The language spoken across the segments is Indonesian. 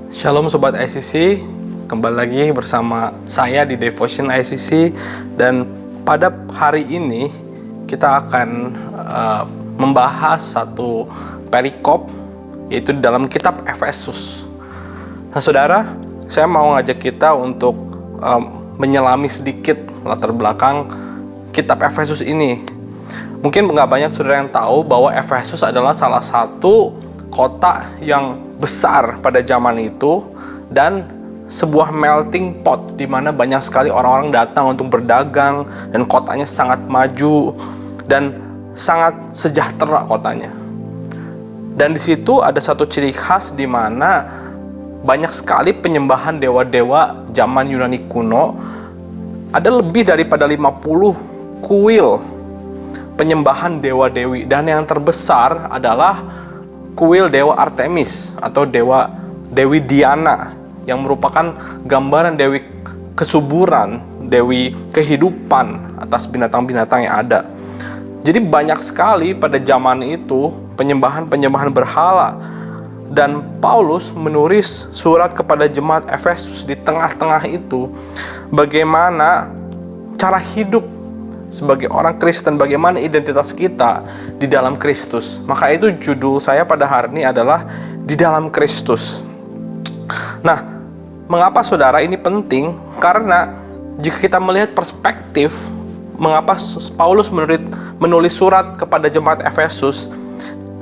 Shalom Sobat ICC, kembali lagi bersama saya di Devotion ICC. Dan pada hari ini kita akan membahas satu perikop, yaitu di dalam kitab Efesus. Nah saudara, saya mau ngajak kita untuk menyelami sedikit latar belakang kitab Efesus ini. Mungkin nggak banyak saudara yang tahu bahwa Efesus adalah salah satu kota yang besar pada zaman itu dan sebuah melting pot di mana banyak sekali orang-orang datang untuk berdagang, dan kotanya sangat maju dan sangat sejahtera kotanya. Dan di situ ada satu ciri khas di mana banyak sekali penyembahan dewa-dewa zaman Yunani kuno. Ada lebih daripada 50 kuil penyembahan dewa-dewi, dan yang terbesar adalah kuil dewa Artemis atau dewi Diana, yang merupakan gambaran dewi kesuburan, dewi kehidupan atas binatang-binatang yang ada. Jadi banyak sekali pada zaman itu penyembahan berhala, dan Paulus menulis surat kepada jemaat Efesus di tengah-tengah itu bagaimana cara hidup sebagai orang Kristen, bagaimana identitas kita di dalam Kristus. Maka itu judul saya pada hari ini adalah di dalam Kristus. Nah, mengapa saudara ini penting? Karena jika kita melihat perspektif mengapa Paulus menulis surat kepada jemaat Efesus,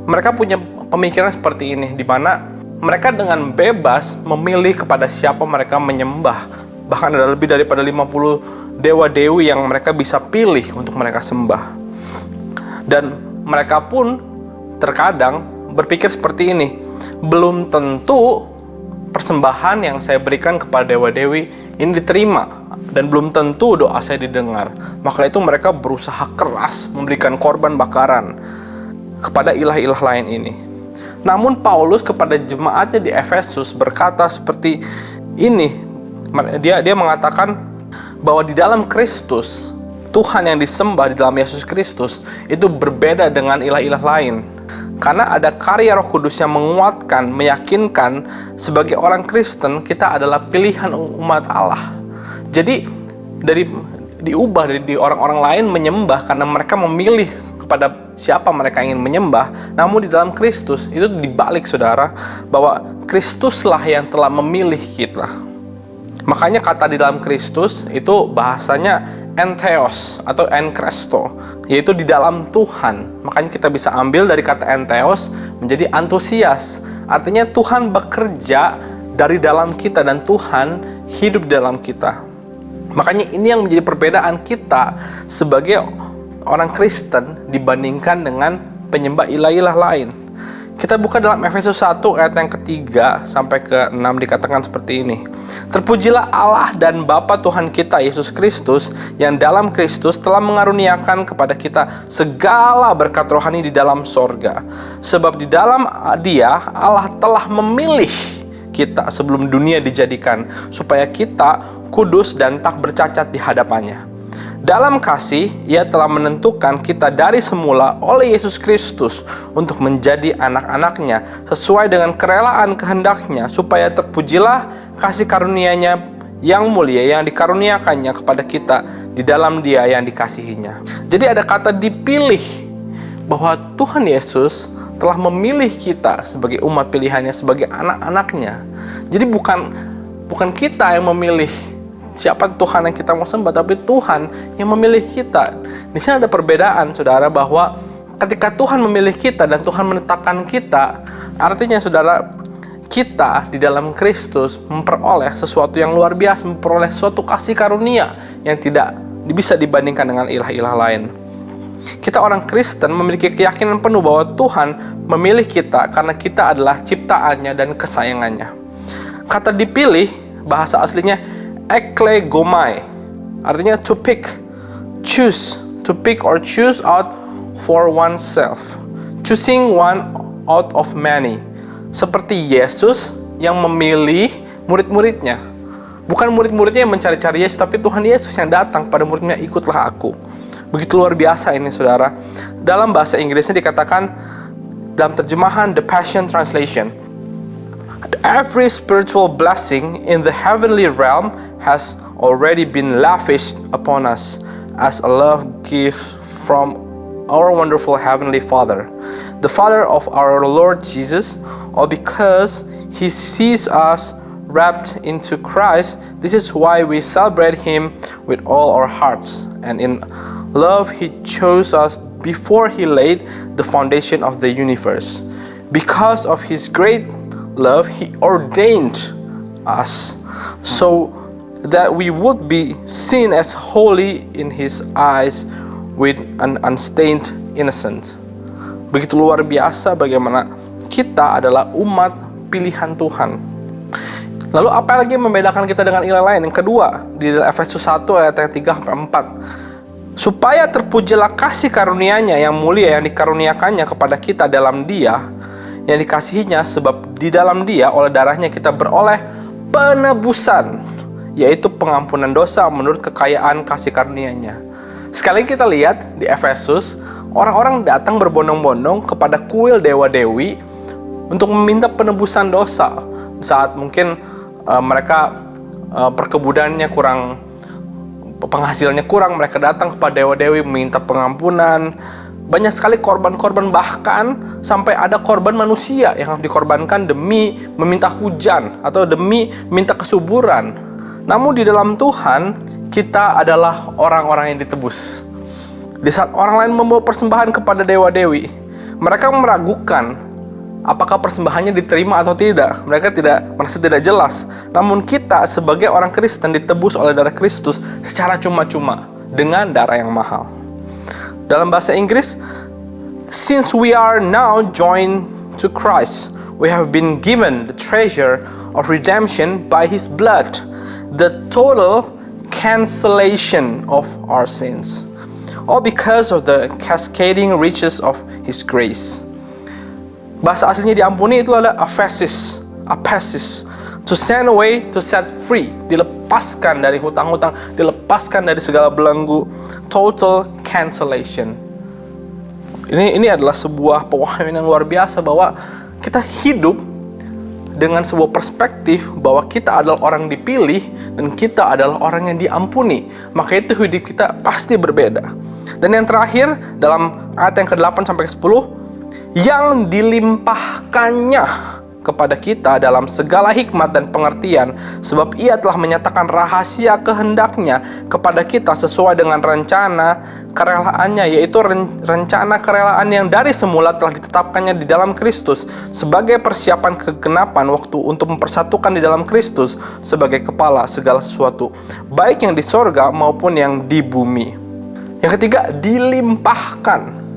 mereka punya pemikiran seperti ini, di mana mereka dengan bebas memilih kepada siapa mereka menyembah. Bahkan ada lebih daripada 50 dewa-dewi yang mereka bisa pilih untuk mereka sembah. Dan mereka pun terkadang berpikir seperti ini, belum tentu persembahan yang saya berikan kepada dewa-dewi ini diterima, dan belum tentu doa saya didengar. Maka itu mereka berusaha keras memberikan korban bakaran kepada ilah-ilah lain ini. Namun Paulus kepada jemaatnya di Efesus berkata seperti ini. Dia mengatakan bahwa di dalam Kristus, Tuhan yang disembah di dalam Yesus Kristus itu berbeda dengan ilah-ilah lain. Karena ada karya Roh Kudus yang menguatkan, meyakinkan sebagai orang Kristen kita adalah pilihan umat Allah. Jadi diubah dari orang-orang lain menyembah karena mereka memilih kepada siapa mereka ingin menyembah. Namun di dalam Kristus itu dibalik saudara, bahwa Kristuslah yang telah memilih kita. Makanya kata di dalam Kristus itu bahasanya entheos atau enkresto, yaitu di dalam Tuhan. Makanya kita bisa ambil dari kata entheos menjadi antusias. Artinya Tuhan bekerja dari dalam kita dan Tuhan hidup di dalam kita. Makanya ini yang menjadi perbedaan kita sebagai orang Kristen dibandingkan dengan penyembah ilah-ilah lain. Kita buka dalam Efesus 1 ayat yang ketiga sampai ke 6, dikatakan seperti ini. Terpujilah Allah dan Bapa Tuhan kita Yesus Kristus, yang dalam Kristus telah mengaruniakan kepada kita segala berkat rohani di dalam sorga. Sebab di dalam Dia Allah telah memilih kita sebelum dunia dijadikan, supaya kita kudus dan tak bercacat di hadapannya. Dalam kasih, Ia telah menentukan kita dari semula oleh Yesus Kristus untuk menjadi anak-anaknya sesuai dengan kerelaan kehendak-Nya, supaya terpujilah kasih karunia-Nya yang mulia yang dikaruniakannya kepada kita di dalam Dia yang dikasihinya. Jadi ada kata dipilih, bahwa Tuhan Yesus telah memilih kita sebagai umat pilihannya, sebagai anak-anaknya. Jadi bukan kita yang memilih siapa Tuhan yang kita mau sembah, tapi Tuhan yang memilih kita. Di sini ada perbedaan saudara, bahwa ketika Tuhan memilih kita dan Tuhan menetapkan kita, artinya saudara, kita di dalam Kristus memperoleh sesuatu yang luar biasa, memperoleh suatu kasih karunia yang tidak bisa dibandingkan dengan ilah-ilah lain. Kita orang Kristen memiliki keyakinan penuh bahwa Tuhan memilih kita karena kita adalah ciptaannya dan kesayangannya. Kata dipilih, bahasa aslinya eklegomai, artinya to pick, choose, to pick or choose out for oneself, choosing one out of many. Seperti Yesus yang memilih murid-muridnya. Bukan murid-muridnya yang mencari-cari Yesus, tapi Tuhan Yesus yang datang pada muridnya, ikutlah aku. Begitu luar biasa ini saudara. Dalam bahasa Inggrisnya dikatakan, dalam terjemahan The Passion Translation, Every spiritual blessing in the heavenly realm has already been lavished upon us as a love gift from our wonderful Heavenly Father, the Father of our Lord Jesus, all because He sees us wrapped into Christ. This is why we celebrate Him with all our hearts. And in love, He chose us before He laid the foundation of the universe. Because of His great love, He ordained us so that we would be seen as holy in His eyes with an unstained innocence. Begitu luar biasa bagaimana kita adalah umat pilihan Tuhan. Lalu apa lagi yang membedakan kita dengan ilah lain? Yang kedua, di Efesus 1 ayat 3-4. Supaya terpujilah kasih karunia-Nya yang mulia yang dikaruniakannya kepada kita dalam Dia, yang dikasihinya, sebab di dalam Dia oleh darahnya kita beroleh penebusan, yaitu pengampunan dosa menurut kekayaan kasih karunia-Nya. Sekali kita lihat di Efesus, orang-orang datang berbondong-bondong kepada kuil dewa-dewi untuk meminta penebusan dosa. Saat mungkin mereka perkebunannya kurang, penghasilannya kurang, mereka datang kepada dewa-dewi meminta pengampunan. Banyak sekali korban-korban, bahkan sampai ada korban manusia yang harus dikorbankan demi meminta hujan atau demi minta kesuburan. Namun di dalam Tuhan, kita adalah orang-orang yang ditebus. Di saat orang lain membawa persembahan kepada dewa-dewi, mereka meragukan apakah persembahannya diterima atau tidak. Mereka merasa tidak jelas. Namun kita sebagai orang Kristen ditebus oleh darah Kristus secara cuma-cuma dengan darah yang mahal. Dalam bahasa Inggris, since we are now joined to Christ, we have been given the treasure of redemption by His blood, the total cancellation of our sins, all because of the cascading riches of His grace. Bahasa aslinya diampuni itu adalah aphesis, to send away, to set free, dilepaskan dari hutang-hutang, dilepaskan dari segala belenggu, total cancellation. Ini adalah sebuah pewahyuan yang luar biasa bahwa kita hidup dengan sebuah perspektif bahwa kita adalah orang dipilih dan kita adalah orang yang diampuni. Maka itu hidup kita pasti berbeda. Dan yang terakhir dalam ayat yang ke-8-10, yang dilimpahkannya kepada kita dalam segala hikmat dan pengertian, sebab Ia telah menyatakan rahasia kehendaknya kepada kita sesuai dengan rencana kerelaannya, yaitu rencana kerelaan yang dari semula telah ditetapkannya di dalam Kristus sebagai persiapan kegenapan waktu untuk mempersatukan di dalam Kristus sebagai kepala segala sesuatu, baik yang di sorga maupun yang di bumi. Yang ketiga, dilimpahkan.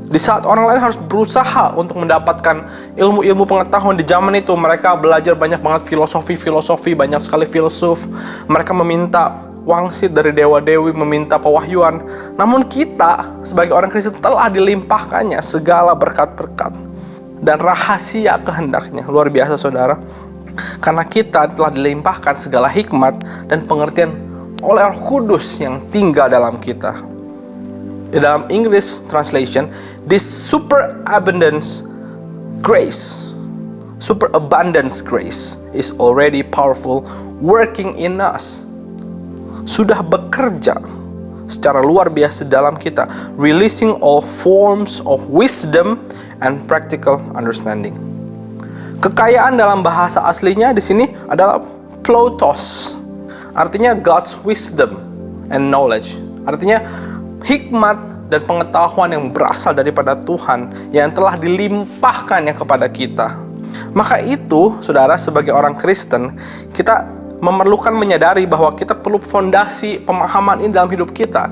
Di saat orang lain harus berusaha untuk mendapatkan ilmu-ilmu pengetahuan di zaman itu, mereka belajar banyak banget filosofi, banyak sekali filsuf. Mereka meminta wangsit dari dewa-dewi, meminta pewahyuan. Namun kita sebagai orang Kristen telah dilimpahkannya segala berkat-berkat dan rahasia kehendaknya. Luar biasa saudara. Karena kita telah dilimpahkan segala hikmat dan pengertian oleh Roh Kudus yang tinggal dalam kita. Dalam English translation, this superabundance grace is already powerful, working in us. Sudah bekerja secara luar biasa dalam kita, releasing all forms of wisdom and practical understanding. Kekayaan dalam bahasa aslinya di sini adalah plotos, artinya God's wisdom and knowledge, artinya hikmat dan pengetahuan yang berasal daripada Tuhan yang telah dilimpahkannya kepada kita. Maka itu, saudara, sebagai orang Kristen, kita memerlukan menyadari bahwa kita perlu fondasi pemahaman ini dalam hidup kita.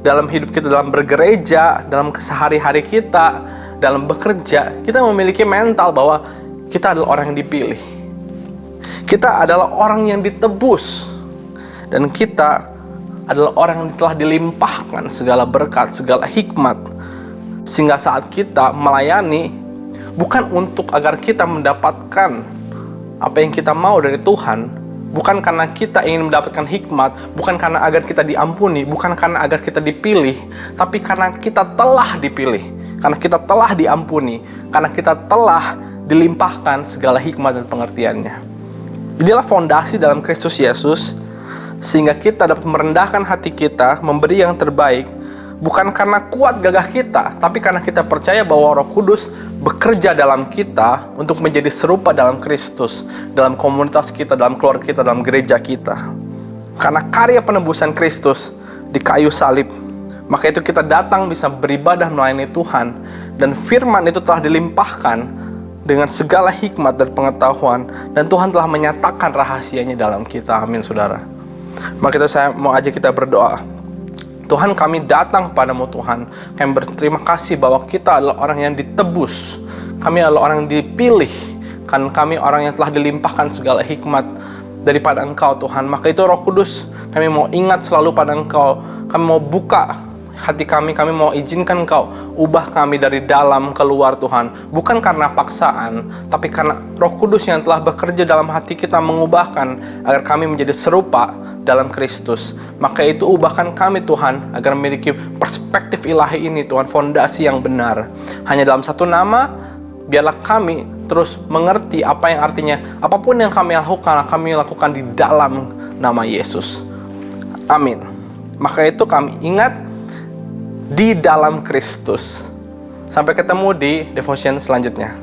Dalam hidup kita, dalam bergereja, dalam kesehari-hari kita, dalam bekerja, kita memiliki mental bahwa kita adalah orang yang dipilih. Kita adalah orang yang ditebus. Dan kita adalah orang yang telah dilimpahkan segala berkat, segala hikmat. Sehingga saat kita melayani, bukan untuk agar kita mendapatkan apa yang kita mau dari Tuhan, bukan karena kita ingin mendapatkan hikmat, bukan karena agar kita diampuni, bukan karena agar kita dipilih, tapi karena kita telah dipilih, karena kita telah diampuni, karena kita telah dilimpahkan segala hikmat dan pengertiannya. Inilah fondasi dalam Kristus Yesus, sehingga kita dapat merendahkan hati kita, memberi yang terbaik, bukan karena kuat gagah kita, tapi karena kita percaya bahwa Roh Kudus bekerja dalam kita untuk menjadi serupa dalam Kristus, dalam komunitas kita, dalam keluarga kita, dalam gereja kita. Karena karya penebusan Kristus di kayu salib, maka itu kita datang bisa beribadah melayani Tuhan, dan firman itu telah dilimpahkan dengan segala hikmat dan pengetahuan, dan Tuhan telah menyatakan rahasianya dalam kita. Amin, saudara. Maka itu saya mau ajak kita berdoa. Tuhan, kami datang kepadamu Tuhan. Kami berterima kasih bahwa kita adalah orang yang ditebus. Kami adalah orang yang dipilih. Kan kami orang yang telah dilimpahkan segala hikmat daripada Engkau Tuhan. Maka itu Roh Kudus, kami mau ingat selalu pada Engkau. Kami mau buka hati kami mau izinkan Engkau ubah kami dari dalam keluar Tuhan. Bukan karena paksaan, tapi karena Roh Kudus yang telah bekerja dalam hati kita mengubahkan agar kami menjadi serupa dalam Kristus. Maka itu ubahkan kami Tuhan agar memiliki perspektif ilahi ini Tuhan, fondasi yang benar. Hanya dalam satu nama, biarlah kami terus mengerti apa yang artinya apapun yang kami lakukan di dalam nama Yesus. Amin. Maka itu kami ingat di dalam Kristus. Sampai ketemu di devotion selanjutnya.